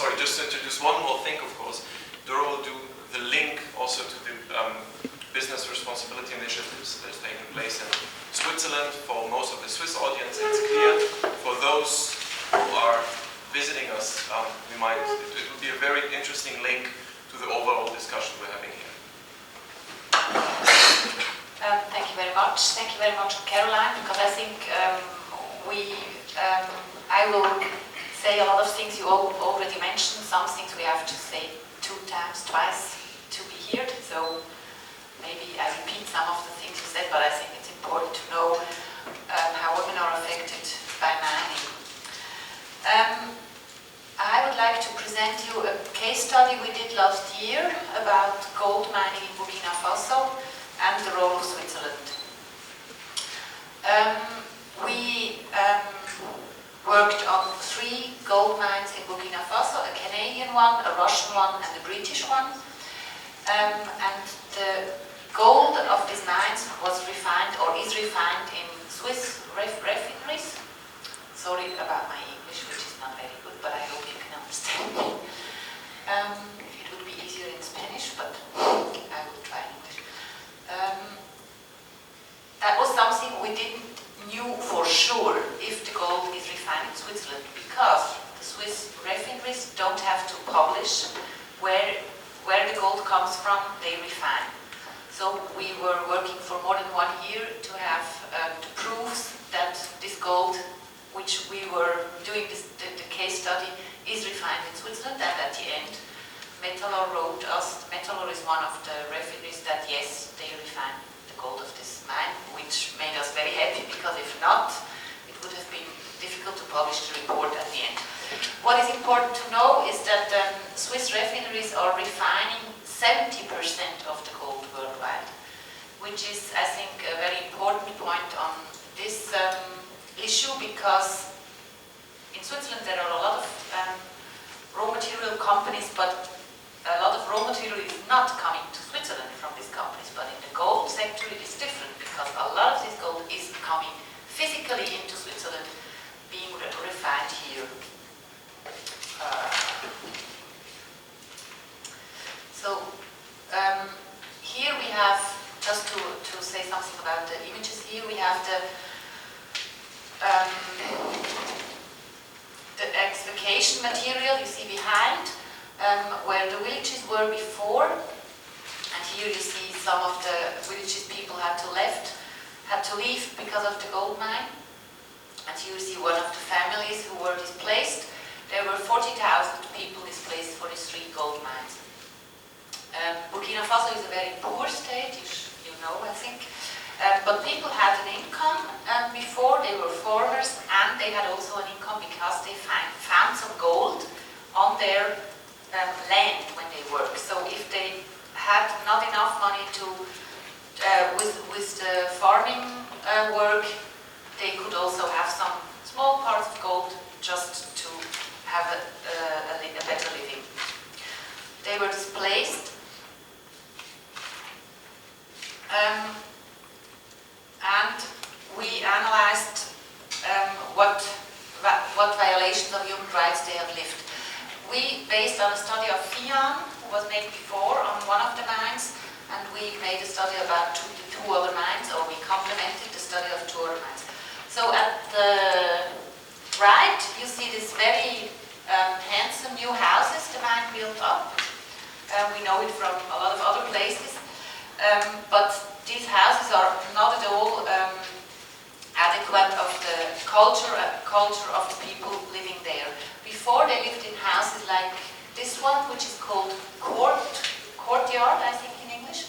sorry, just to introduce one more thing, of course. Doro will do the link also to the business responsibility initiatives that are taking place in Switzerland. For most of the Swiss audience, it's clear. For those who are visiting us, it will be a very interesting link to the overall discussion we're having here. Thank you very much. Thank you very much, Caroline, because I think I will say a lot of things you already mentioned. Some things we have to say twice to be heard. So maybe I repeat some of the things you said, but I think it's important to know how women are affected by mining. I would like to present you a case study we did last year about gold mining in Burkina Faso and the role of Switzerland. We worked on 3 gold mines in Burkina Faso, a Canadian one, a Russian one, and a British one. And the gold of these mines was refined or is refined in Swiss refineries. Sorry about my English, which is not very good, but I hope you can understand me. It would be easier in Spanish, but I will try English. That was something we didn't knew for sure if the gold is refined in Switzerland, because the Swiss refineries don't have to publish where the gold comes from, they refine. So we were working for more than 1 year to have the proofs that this gold, which we were doing the case study, is refined in Switzerland, and at the end Metallor wrote us, Metallor is one of the refineries, that yes, they refine the gold of this mine, which made us very happy, because if not, it would have been difficult to publish the report at the end. What is important to know is that Swiss refineries are refining 70% of the gold worldwide, which is, I think, a very important point on this issue, because in Switzerland there are a lot of raw material companies, but a lot of raw material is not coming to Switzerland from these companies. But in the gold sector it is different, because a lot of this gold is coming physically into Switzerland, being refined here. Here we have, just to say something about the images, here we have the excavation material you see behind, where the villages were before, and here you see some of the villages people had to leave because of the gold mine. And here you see one of the families who were displaced. There were 40,000 people displaced for these 3 gold mines. Burkina Faso is a very poor state, you know, I think. But people had an income before, they were farmers, and they had also an income because they found some gold on their land when they work. So if they had not enough money to, with the farming work, they could also have some small parts of gold just to have a better living. They were displaced. And we analyzed what violations of human rights they have lived. We, based on a study of FIAN, who was made before on one of the mines, and we made a study about two other mines, or we complemented the study of 2 other mines. So at the right, you see this very handsome new houses the mine built up. We know it from a lot of other places, but these houses are not at all adequate of the culture of the people living there. Before, they lived in houses like this one, which is called courtyard, I think in English,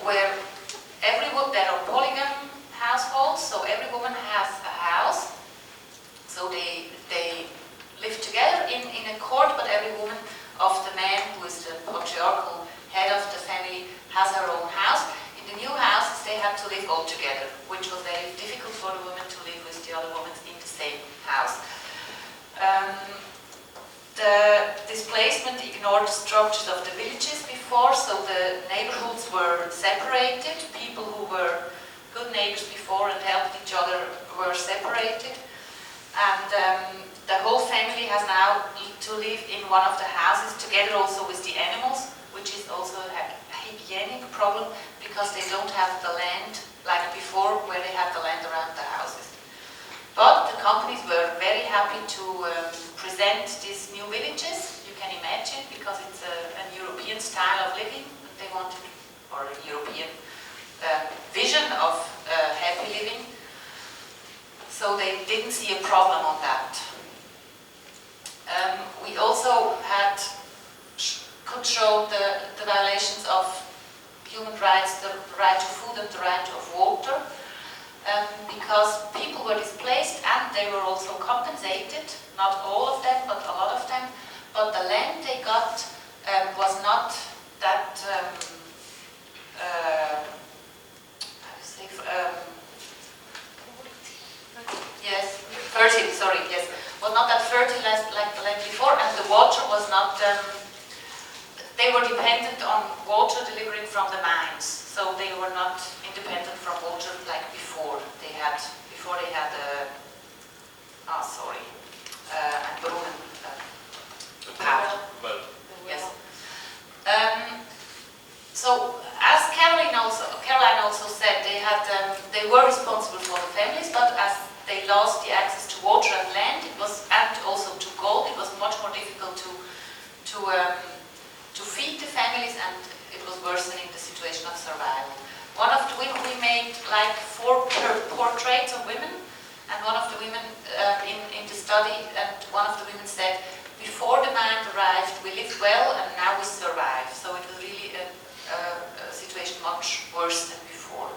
where there are polygam households, so every woman has a house. So they live together in a court, but every woman of the man who is the patriarchal head of the family has her own house. In the new houses they had to live all together, which was very difficult for the women to live with the other women in the same house. The displacement ignored the structures of the villages before, so the neighborhoods were separated. People who were good neighbors before and helped each other were separated. And the whole family has now to live in one of the houses together also with the animals, which is also a hygienic problem because they don't have the land like before where they had the land around the houses. But the companies were very happy to present these new villages, you can imagine, because it's an European style of living. They wanted, or a European vision of happy living. So they didn't see a problem on that. We also could show the violations of human rights, the right to food and the right of water, because people were displaced and they were also compensated, not all of them, but a lot of them, but the land they got was not that, yes, fertile, sorry, yes, was not that fertilized like the land before, and the water was not, they were dependent on water delivering from the mines, so they were not independent from water like before. They had Brunnen power. Well. Yes. So as Caroline also said, they were responsible for the families, but as they lost the access to water and land, and also to gold, it was much more difficult to feed the families, and it was worsening the situation of survival. One of the women, we made like 4 portraits of women, and one of the women in the study, and one of the women said, before the man arrived, we lived well, and now we survive. So it was really a situation much worse than before.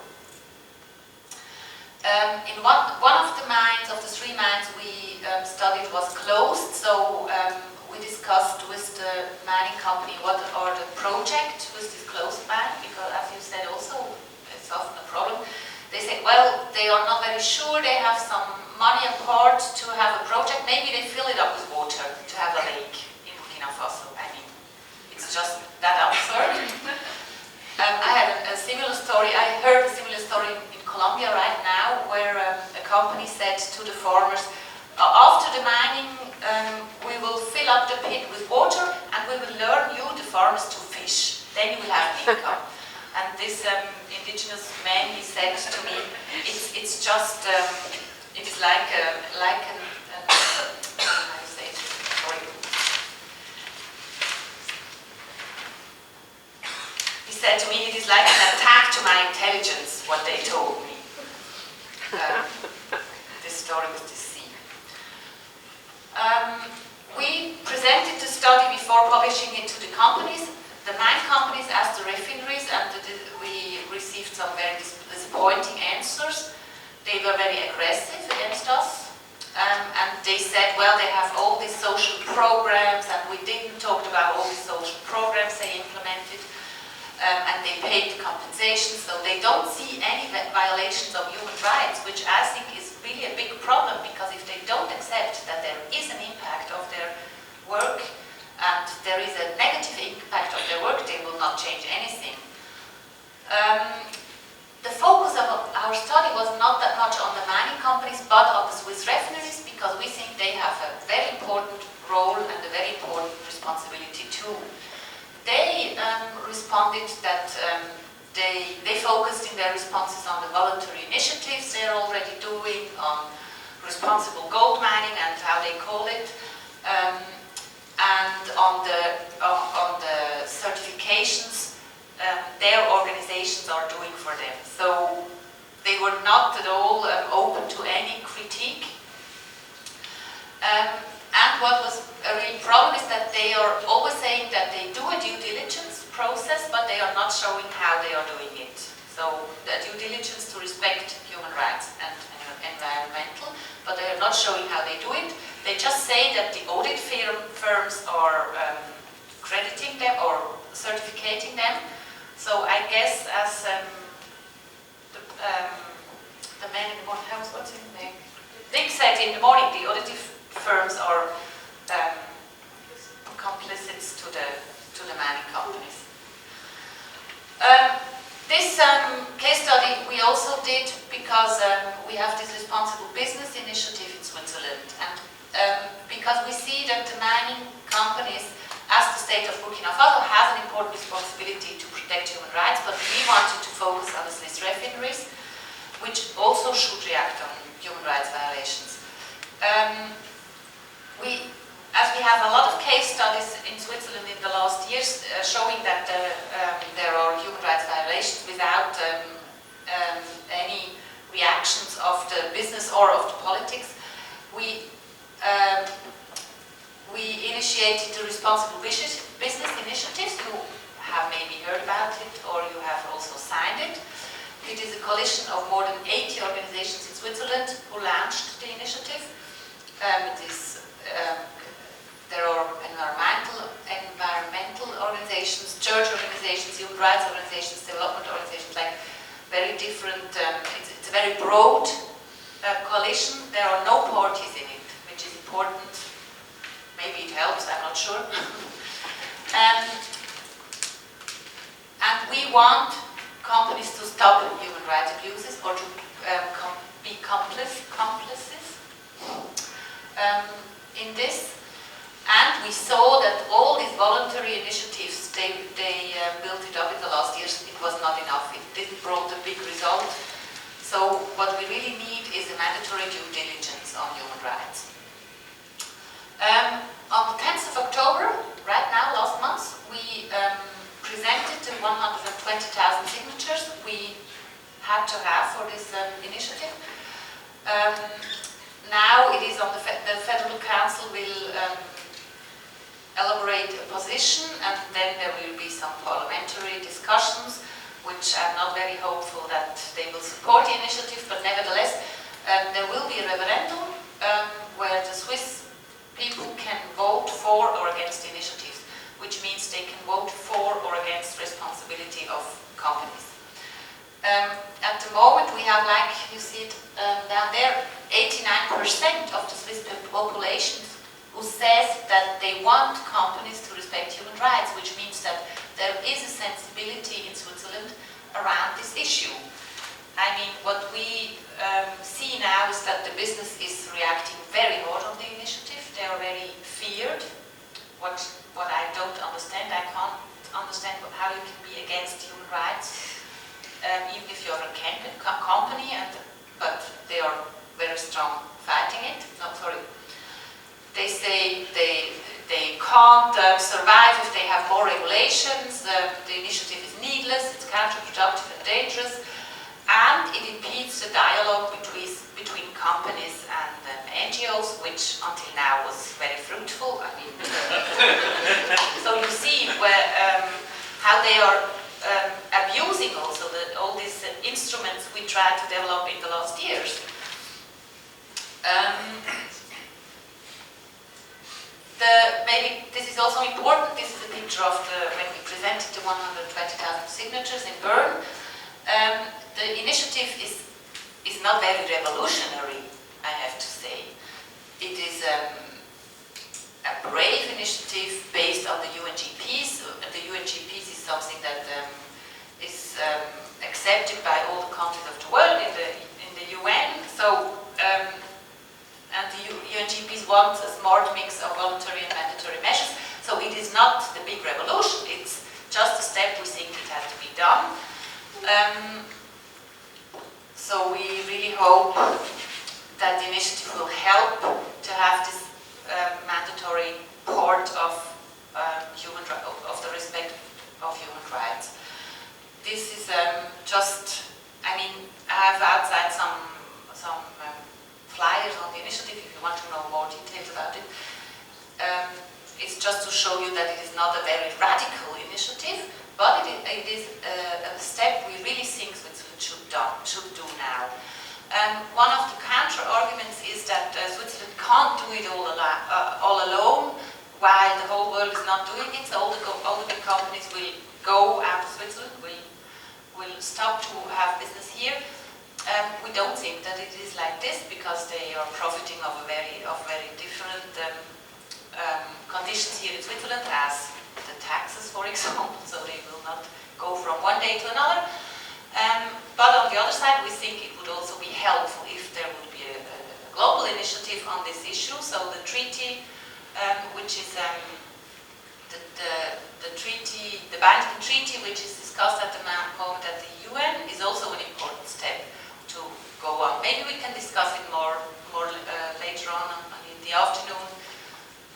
In one of the mines, of the 3 mines we studied, was closed, so we discussed with the mining company what are the projects with this closed mine, because as you said also, it's often a problem. They say, well, they are not very sure, they have some money apart to have a project, maybe they fill it up with water to have a lake in Burkina Faso. I mean, it's just that absurd. I had a similar story, I heard a similar story in Colombia right now, where a company said to the farmers, after the mining, we will fill up the pit with water and we will learn you, the farmers, to fish. Then you will have an income. And this indigenous man, he said to me, it's just, it is like an how do you say it? Sorry. He said to me, it is like an attack to my intelligence, what they told me. This story with the sea. We presented the study before publishing it to the companies. The mine companies asked the refineries, and we received some very disappointing answers. They were very aggressive against us, and they said, well, they have all these social programs, and we didn't talk about all these social programs they implemented, and they paid the compensation, so they don't see any violations of human rights, which I think is really a big problem, because if they don't accept that there is an impact of their work, and there is a negative impact of their work, they will not change anything. The focus of our study was not that much on the mining companies, but on the Swiss refineries, because we think they have a very important role and a very important responsibility too. They responded that they focused in their responses on the voluntary initiatives they're already doing, on responsible gold mining and how they call it, and on the certifications their organizations are doing for them. So they were not at all open to any critique. And what was a real problem is that they are always saying that they do a due diligence process, but they are not showing how they are doing it. So the due diligence to respect human rights and environmental, but they are not showing how they do it. They just say that the audit firms are crediting them or certificating them. So I guess as the man in the morning, what's his name? Nick said in the morning, the audit firms are complicits to the mining companies. This case study we also did because we have this responsible business initiative in Switzerland, and because we see that the mining companies, as the state of Burkina Faso, has an important responsibility to protect human rights, but we wanted to focus on the Swiss refineries, which also should react on human rights violations. As we have a lot of case studies in Switzerland in the last years showing that there are human rights violations without any reactions of the business or of the politics, we initiated the Responsible Business Initiatives. You have maybe heard about it, or you have also signed it. It is a coalition of more than 80 organizations in Switzerland who launched the initiative. There are environmental organizations, church organizations, human rights organizations, development organizations, like very different. It's a very broad coalition. There are no parties in it, which is important. Maybe it helps, I'm not sure. And we want companies to stop human rights abuses or to be accomplices in this. And we saw that all these voluntary initiatives, they built it up in the last years. It was not enough. It didn't brought a big result. So what we really need is a mandatory due diligence on human rights. On the 10th of October, right now, last month, we presented the 120,000 signatures we had to have for this initiative. Now it is on the Federal Council will elaborate a position, and then there will be some parliamentary discussions, which I'm not very hopeful that they will support the initiative, but nevertheless, there will be a referendum where the Swiss people can vote for or against the initiatives, which means they can vote for or against responsibility of companies. At the moment, we have, like you see it down there, 89% of the Swiss population who says that they want companies to respect human rights, which means that there is a sensibility in Switzerland around this issue. I mean, what we see now is that the business is reacting very hard on the initiative. They are very feared. What I don't understand, I can't understand how you can be against human rights, even if you're a company, but they are very strong fighting it. No, sorry. They say they can't survive if they have more regulations. The initiative is needless, it's counterproductive and dangerous, and it impedes the dialogue between companies and NGOs, which until now was very fruitful. I mean, so you see how they are abusing also all these instruments we tried to develop in the last years. Maybe this is also important. This is a picture of when we presented the 120,000 signatures in Bern. The initiative is not very revolutionary, I have to say. It is a brave initiative based on the UNGPs. The UNGPs is something that is accepted by all the countries of the world in the UN. So. And the UNGPs want a smart mix of voluntary and mandatory measures. So it is not the big revolution, it's just a step we think it has to be done. So we really hope that the initiative will help to have this mandatory part of the respect of human rights. This is just, I mean, I have outside some flyers on the initiative if you want to know more details about it. It's just to show you that it is not a very radical initiative, but it is a step we really think Switzerland should do now. One of the counter-arguments is that Switzerland can't do it all alone, while the whole world is not doing it. So all the big companies will go out of Switzerland, will stop to have business here. We don't think that it is like this, because they are profiting of very different conditions here in Switzerland, as the taxes, for example, so they will not go from one day to another. But on the other side, we think it would also be helpful if there would be a global initiative on this issue. So the treaty which is the treaty, the binding treaty, which is discussed at the moment at the UN, is also an important step to go on. Maybe we can discuss it more later on in the afternoon,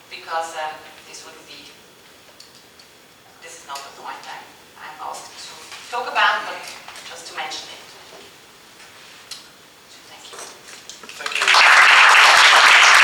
because this is not the point I'm asked to talk about, but